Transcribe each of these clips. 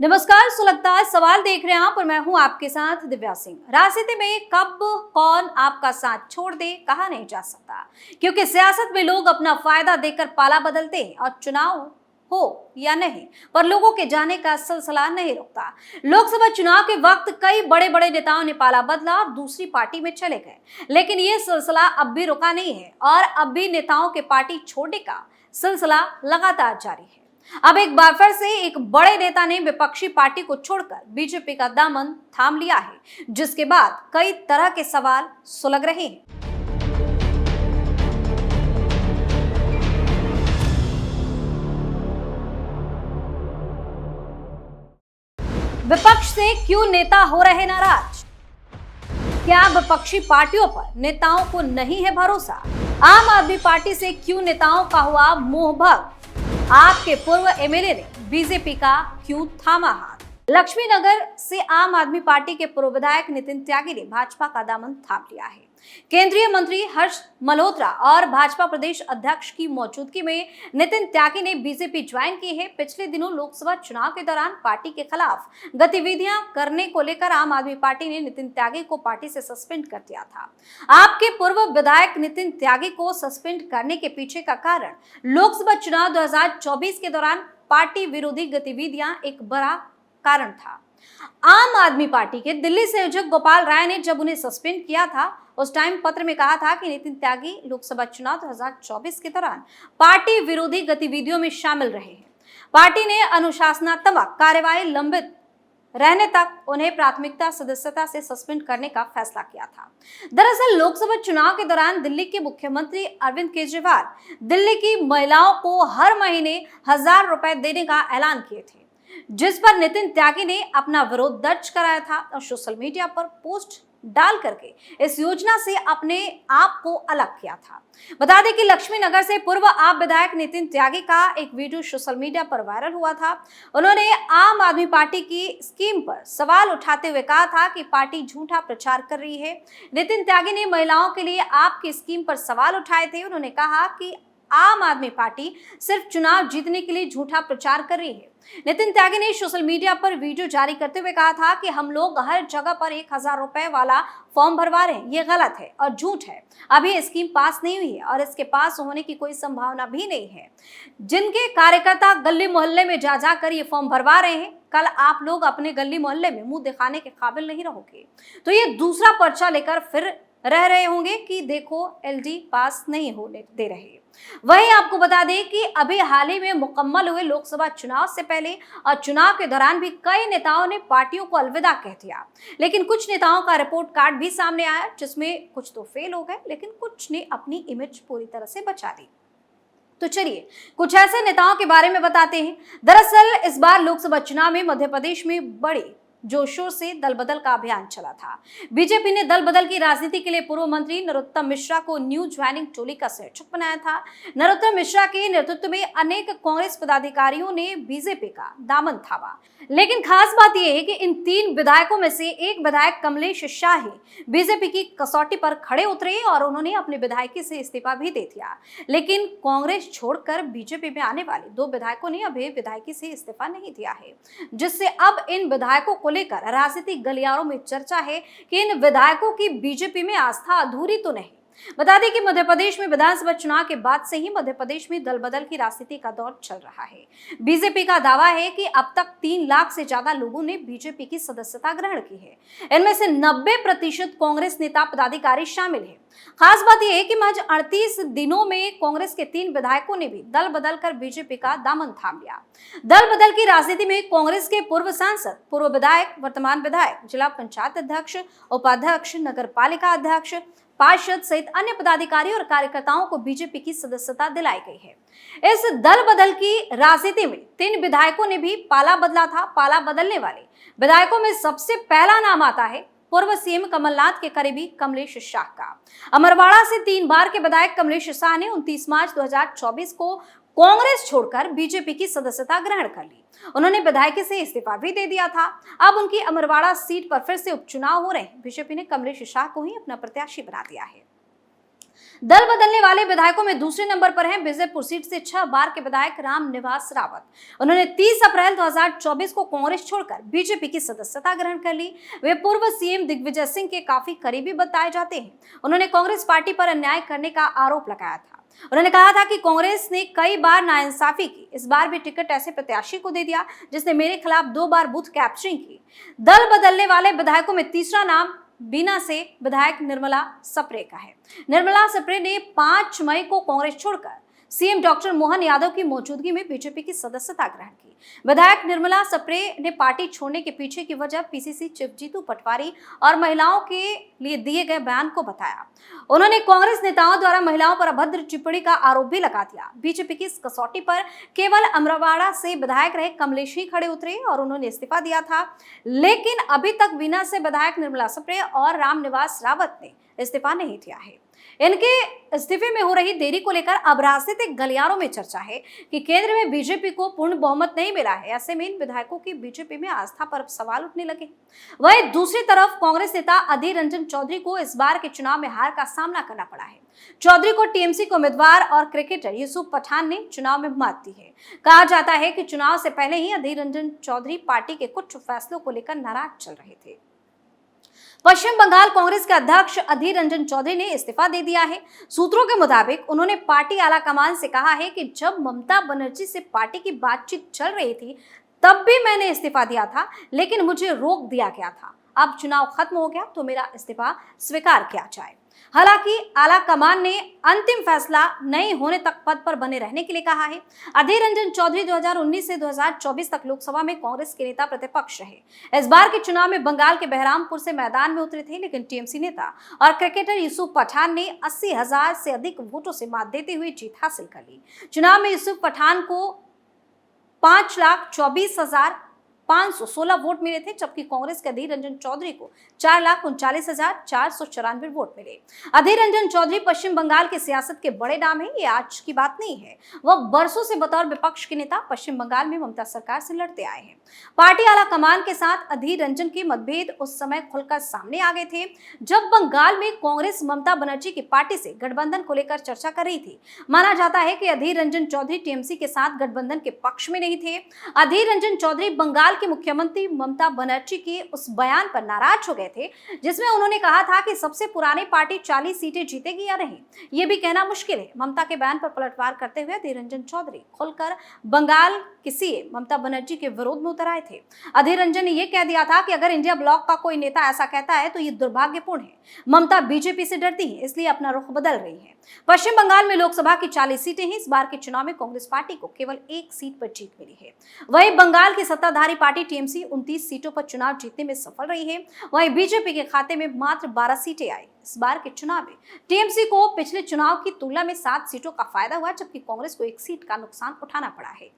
नमस्कार, सुलगता सवाल देख रहे हैं आप और मैं हूं आपके साथ दिव्या सिंह। राजनीति में कब कौन आपका साथ छोड़ दे कहा नहीं जा सकता, क्योंकि सियासत में लोग अपना फायदा देकर पाला बदलते हैं और चुनाव हो या नहीं पर लोगों के जाने का सिलसिला नहीं रुकता। लोकसभा चुनाव के वक्त कई बड़े बड़े नेताओं ने पाला बदला और दूसरी पार्टी में चले गए, लेकिन ये सिलसिला अब भी रुका नहीं है और अब भी नेताओं के पार्टी छोड़ने का सिलसिला लगातार जारी है। अब एक बार फिर से एक बड़े नेता ने विपक्षी पार्टी को छोड़कर बीजेपी का दामन थाम लिया है, जिसके बाद कई तरह के सवाल सुलग रहे हैं। विपक्ष से क्यों नेता हो रहे नाराज? क्या विपक्षी पार्टियों पर नेताओं को नहीं है भरोसा? आम आदमी पार्टी से क्यों नेताओं का हुआ मोहभंग? आपके पूर्व एमएलए ने बीजेपी का क्यों थामा हाथ? लक्ष्मीनगर से आम आदमी पार्टी के पूर्व विधायक नितिन त्यागी ने भाजपा का दामन थाम लिया है। केंद्रीय मंत्री हर्ष मल्होत्रा और भाजपा प्रदेश अध्यक्ष की मौजूदगी में नितिन त्यागी ने बीजेपी ज्वाइन की है। पिछले दिनों लोकसभा चुनाव के दौरान पार्टी के खिलाफ गतिविधियां करने को लेकर आम आदमी पार्टी ने नितिन त्यागी को पार्टी से सस्पेंड कर दिया था। आपके पूर्व विधायक नितिन त्यागी को सस्पेंड करने के पीछे का कारण लोकसभा चुनाव 2024 के दौरान पार्टी विरोधी गतिविधियां एक बड़ा कारण था। आम आदमी पार्टी के दिल्ली संयोजक गोपाल राय ने जब उन्हें सस्पेंड किया था, उस टाइम पत्र में कहा था कि नितिन त्यागी लोकसभा चुनाव 2024 के दौरान पार्टी विरोधी गतिविधियों में शामिल रहे हैं। पार्टी ने अनुशासनात्मक कार्यवाही लंबित रहने तक उन्हें प्राथमिकता सदस्यता से सस्पेंड करने का फैसला किया था। दरअसल लोकसभा चुनाव के दौरान दिल्ली के मुख्यमंत्री अरविंद केजरीवाल दिल्ली की महिलाओं को हर महीने 1000 रुपए देने का ऐलान किए थे, जिस पर नितिन त्यागी ने अपना विरोध दर्ज कराया था और सोशल मीडिया पर पोस्ट डाल करके इस योजना से अपने आप को अलग किया था। बता दें कि लक्ष्मीनगर से पूर्व आप विधायक नितिन त्यागी का एक वीडियो सोशल मीडिया पर वायरल हुआ था। उन्होंने आम आदमी पार्टी की स्कीम पर सवाल उठाते हुए कहा था कि पार्टी झूठा प्रचार कर रही है। नितिन त्यागी ने महिलाओं के लिए आपकी स्कीम पर सवाल उठाए थे। उन्होंने कहा कि आम आदमी पार्टी सिर्फ चुनाव जीतने के लिए झूठा प्रचार कर रही है। नितिन त्यागी ने सोशल मीडिया पर वीडियो जारी करते हुए कहा था कि हम लोग हर जगह पर 1000 रुपए वाला फॉर्म भरवा रहे हैं, ये गलत है और झूठ है। अभी स्कीम पास नहीं हुई है और इसके पास होने की कोई संभावना भी नहीं है। जिनके कार्यकर्ता गली मोहल्ले में जा जाकर ये फॉर्म भरवा रहे हैं, कल आप लोग अपने गली मोहल्ले में मुंह दिखाने के काबिल नहीं रहोगे, तो ये दूसरा पर्चा लेकर फिर रह रहे होंगे कि देखो एलडी पास नहीं होने दे रहे। वहीं आपको बता दें कि अभी हाल ही में मुकम्मल हुए लोकसभा चुनाव से पहले और चुनाव के दौरान भी कई नेताओं ने पार्टियों को अलविदा कह दिया, लेकिन कुछ नेताओं का रिपोर्ट कार्ड भी सामने आया, जिसमें कुछ तो फेल हो गए लेकिन कुछ ने अपनी इमेज पूरी तरह से बचा ली। तो चलिए कुछ ऐसे नेताओं के बारे में बताते हैं। दरअसल इस बार लोकसभा चुनाव में मध्य प्रदेश में बड़े जोर-शोर से दल बदल का अभियान चला था। बीजेपी ने दल बदल की राजनीति के लिए पूर्व मंत्री नरोत्तम मिश्रा को न्यू ज्वाइनिंग टोली का संयोजक बनाया था। नरोत्तम मिश्रा के नेतृत्व में अनेक कांग्रेस पदाधिकारियों ने बीजेपी का दामन थामा, लेकिन खास बात यह है कि इन 3 विधायकों में से एक विधायक कमलेश शाह ही बीजेपी की कसौटी पर खड़े उतरे और उन्होंने अपने विधायकी से इस्तीफा भी दे दिया। लेकिन कांग्रेस छोड़कर बीजेपी में आने वाले 2 विधायकों ने अभी विधायकी से इस्तीफा नहीं दिया है, जिससे अब इन विधायकों को लेकर राजनीतिक गलियारों में चर्चा है कि इन विधायकों की बीजेपी में आस्था अधूरी तो नहीं। बता दें कि मध्य प्रदेश में विधानसभा चुनाव के बाद से ही मध्य प्रदेश में दल बदल की राजनीति का दौर चल रहा है। बीजेपी का दावा है कि अब तक 3 लाख से ज्यादा लोगों ने बीजेपी की सदस्यता ग्रहण की है। इनमें से 90% कांग्रेस नेता पदाधिकारी शामिल है। खास बात यह है कि महज 38 दिनों में कांग्रेस के 3 विधायकों ने भी दल बदल कर बीजेपी का दामन थाम लिया। दल बदल की राजनीति में कांग्रेस के पूर्व सांसद, पूर्व विधायक, वर्तमान विधायक, जिला पंचायत अध्यक्ष, उपाध्यक्ष, नगर पालिका अध्यक्ष, पार्षद सहित अन्य पदाधिकारी और कार्यकर्ताओं को बीजेपी की सदस्यता दिलाई गई है। इस दल बदल की राजनीति में 3 विधायकों ने भी पाला बदला था। पाला बदलने वाले विधायकों में सबसे पहला नाम आता है पूर्व सीएम कमलनाथ के करीबी कमलेश शाह का। अमरवाड़ा से 3 बार के विधायक कमलेश शाह ने 29 मार्च 2024 को कांग्रेस छोड़कर बीजेपी की सदस्यता ग्रहण कर ली। उन्होंने विधायकी से इस्तीफा भी दे दिया था। अब उनकी अमरवाड़ा सीट पर फिर से उपचुनाव हो रहे हैं। बीजेपी ने कमलेश शाह को ही अपना प्रत्याशी बना दिया है। दल बदलने वाले विधायकों में दूसरे नंबर पर हैं विजयपुर सीट से 6 बार के विधायक रामनिवास रावत। उन्होंने 30 अप्रैल 2024 को कांग्रेस छोड़कर बीजेपी की सदस्यता ग्रहण कर ली। वे पूर्व सीएम दिग्विजय सिंह के काफी करीबी बताए जाते हैं। उन्होंने कांग्रेस पार्टी पर अन्याय करने का आरोप लगाया था। उन्होंने कहा था कि कांग्रेस ने कई बार नाइंसाफी की, इस बार भी टिकट ऐसे प्रत्याशी को दे दिया जिसने मेरे खिलाफ 2 बार बूथ कैप्चरिंग की। दल बदलने वाले विधायकों में तीसरा नाम बीना से विधायक निर्मला सप्रे का है। निर्मला सप्रे ने 5 मई को कांग्रेस छोड़कर सीएम डॉक्टर मोहन यादव की मौजूदगी में बीजेपी की सदस्यता ग्रहण की। विधायक निर्मला सप्रे ने पार्टी छोड़ने के पीछे की वजह पीसीसी चीफ जीतू पटवारी और महिलाओं के लिए दिए गए बयान को बताया। उन्होंने कांग्रेस नेताओं द्वारा महिलाओं पर अभद्र टिप्पणी का आरोप भी लगा दिया। बीजेपी की इस कसौटी पर केवल अमरवाड़ा से विधायक रहे कमलेश ही खड़े उतरे और उन्होंने इस्तीफा दिया था, लेकिन अभी तक बीना से विधायक निर्मला सप्रे और रामनिवास रावत ने इस्तीफा नहीं दिया है। इनके इस्तीफे में हो रही देरी को लेकर अब राजनीतिक गलियारों में चर्चा है कि केंद्र में बीजेपी को पूर्ण बहुमत नहीं मिला है। ऐसे में इन विधायकों की बीजेपी में आस्था पर सवाल उठने लगे। वहीं दूसरी तरफ कांग्रेस नेता अधीर रंजन चौधरी को इस बार के चुनाव में हार का सामना करना पड़ा है। चौधरी को टीएमसी के उम्मीदवार और क्रिकेटर यूसुफ पठान ने चुनाव में मात दी है। कहा जाता है कि चुनाव से पहले ही अधीर रंजन चौधरी पार्टी के कुछ फैसलों को लेकर नाराज चल रहे थे। पश्चिम बंगाल कांग्रेस के अध्यक्ष अधीर रंजन चौधरी ने इस्तीफा दे दिया है। सूत्रों के मुताबिक उन्होंने पार्टी आलाकमान से कहा है कि जब ममता बनर्जी से पार्टी की बातचीत चल रही थी तब भी मैंने इस्तीफा दिया था, लेकिन मुझे रोक दिया गया था। अब चुनाव खत्म हो गया तो मेरा इस्तीफा स्वीकार किया जाए। हालांकि आलाकमान ने अंतिम फैसला नहीं होने तक पद पर बने रहने के लिए कहा है। अधीर रंजन चौधरी 2019 से 2024 तक लोकसभा में कांग्रेस के नेता प्रतिपक्ष रहे। इस बार के चुनाव में बंगाल के बहरामपुर से मैदान में उतरे थे, लेकिन टीएमसी नेता और क्रिकेटर यूसुफ पठान ने 80,000 से अधिक वोटों से मात देते हुए जीत हासिल कर ली। चुनाव में यूसुफ पठान को 5,24,516 वोट मिले थे, जबकि कांग्रेस के अधीर रंजन चौधरी को 4,39,494 वोट मिले। अधीर रंजन चौधरी पश्चिम बंगाल की सियासत के बड़े नाम है। ये आज की बात नहीं है। वह बरसों से बतौर विपक्ष के नेता पश्चिम बंगाल में ममता सरकार से लड़ते आए हैं। पार्टी आलाकमान के साथ अधीर रंजन के मतभेद उस समय खुलकर सामने आ गए थे जब बंगाल में कांग्रेस ममता बनर्जी की पार्टी से गठबंधन को लेकर चर्चा कर रही थी। माना जाता है कि अधीर रंजन चौधरी टीएमसी के साथ गठबंधन के पक्ष में नहीं थे। अधीर रंजन चौधरी बंगाल के मुख्यमंत्री ममता बनर्जी के उस बयान पर नाराज हो गए थे जिसमें उन्होंने कहा था कि सबसे पुरानी पार्टी 40 सीटें जीतेगी या नहीं, ये भी कहना मुश्किल है। ममता के बयान पर पलटवार करते हुए अधीर रंजन चौधरी खुलकर बंगाल की सीएम ममता बनर्जी के विरोध में उतर आए थे। अधीर रंजन ने यह कह दिया था कि अगर इंडिया ब्लॉक का कोई नेता ऐसा कहता है तो ये दुर्भाग्यपूर्ण है। ममता बीजेपी से डरती है, इसलिए अपना रुख बदल रही है। पश्चिम बंगाल में लोकसभा की 40 सीटें हैं। इस बार के चुनाव में कांग्रेस पार्टी को केवल 1 सीट पर जीत मिली है। वहीं बंगाल की सत्ताधारी पार्टी टीएमसी 29 सीटों पर चुनाव जीतने में सफल रही है। वहीं बीजेपी के खाते में मात्र 12 सीटें आई। इस बार के चुनाव में टीएमसी को पिछले चुनाव की तुलना में 7 सीटों का फायदा हुआ, जबकि कांग्रेस को 1 सीट का नुकसान उठाना पड़ा है।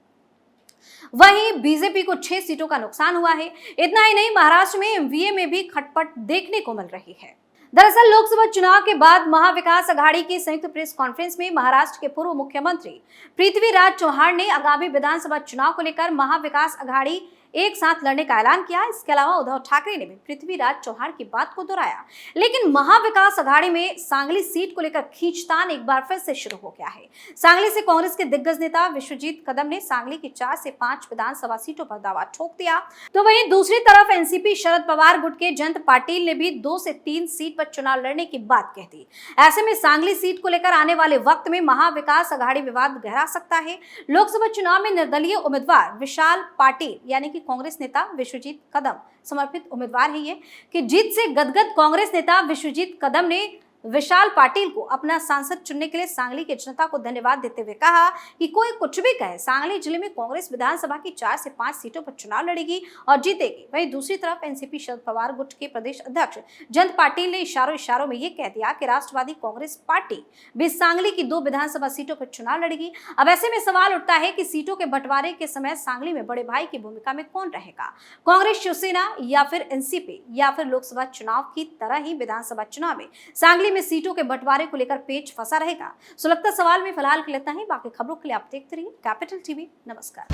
वहीं बीजेपी को 6 सीटों का नुकसान हुआ है। इतना ही नहीं, महाराष्ट्र में एमवीए में भी खटपट देखने को मिल रही है। दरअसल लोकसभा चुनाव के बाद महाविकास अघाड़ी की संयुक्त प्रेस कॉन्फ्रेंस में महाराष्ट्र के पूर्व मुख्यमंत्री पृथ्वीराज चौहान ने आगामी विधानसभा चुनाव को लेकर महाविकास अघाड़ी एक साथ लड़ने का ऐलान किया। इसके अलावा उद्धव ठाकरे ने भी पृथ्वीराज चौहान की बात को दोहराया। लेकिन महाविकास अघाड़ी में सांगली सीट को लेकर खींचतान एक बार फिर से शुरू हो गया है। सांगली से कांग्रेस के दिग्गज नेता विश्वजीत कदम ने सांगली की 4 से 5 विधानसभा सीटों पर दावा ठोक दिया, तो वहीं दूसरी तरफ एनसीपी शरद पवार गुट के जयंत पाटिल ने भी 2 से 3 सीट पर चुनाव लड़ने की बात कह दी। ऐसे में सांगली सीट को लेकर आने वाले वक्त में महाविकास अघाड़ी विवाद गहरा सकता है। लोकसभा चुनाव में निर्दलीय उम्मीदवार विशाल पाटिल यानी कि कांग्रेस नेता विश्वजीत कदम समर्पित उम्मीदवार है ये कि जीत से गदगद कांग्रेस नेता विश्वजीत कदम ने विशाल पाटिल को अपना सांसद चुनने के लिए सांगली की जनता को धन्यवाद देते हुए कहा कि कोई कुछ भी कहे, सांगली जिले में कांग्रेस विधानसभा की 4 से 5 सीटों पर चुनाव लड़ेगी और जीतेगी। वहीं दूसरी तरफ एनसीपी शरद पवार गुट के प्रदेश अध्यक्ष जयंत पाटिल ने इशारों में यह कह दिया कि राष्ट्रवादी कांग्रेस पार्टी भी सांगली की 2 विधानसभा सीटों पर चुनाव लड़ेगी। अब ऐसे में सवाल उठता है कि सीटों के बंटवारे के समय सांगली में बड़े भाई की भूमिका में कौन रहेगा, कांग्रेस, शिवसेना या फिर एनसीपी, या फिर लोकसभा चुनाव की तरह ही विधानसभा चुनाव में सांगली में सीटों के बंटवारे को लेकर पेच फंसा रहेगा। सुलगता सवाल में फिलहाल के लिए इतना ही। बाकी खबरों के लिए आप देखते रहिए कैपिटल टीवी। नमस्कार।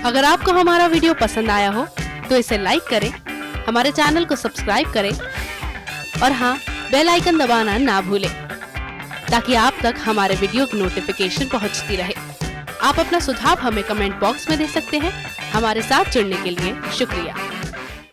अगर आपको हमारा वीडियो पसंद आया हो तो इसे लाइक करें, हमारे चैनल को सब्सक्राइब करें और हाँ, बेल आइकन दबाना ना भूलें ताकि आप तक हमारे वीडियो की नोटिफिकेशन पहुंचती रहे। आप अपना सुझाव हमें कमेंट बॉक्स में दे सकते हैं। हमारे साथ जुड़ने के लिए शुक्रिया।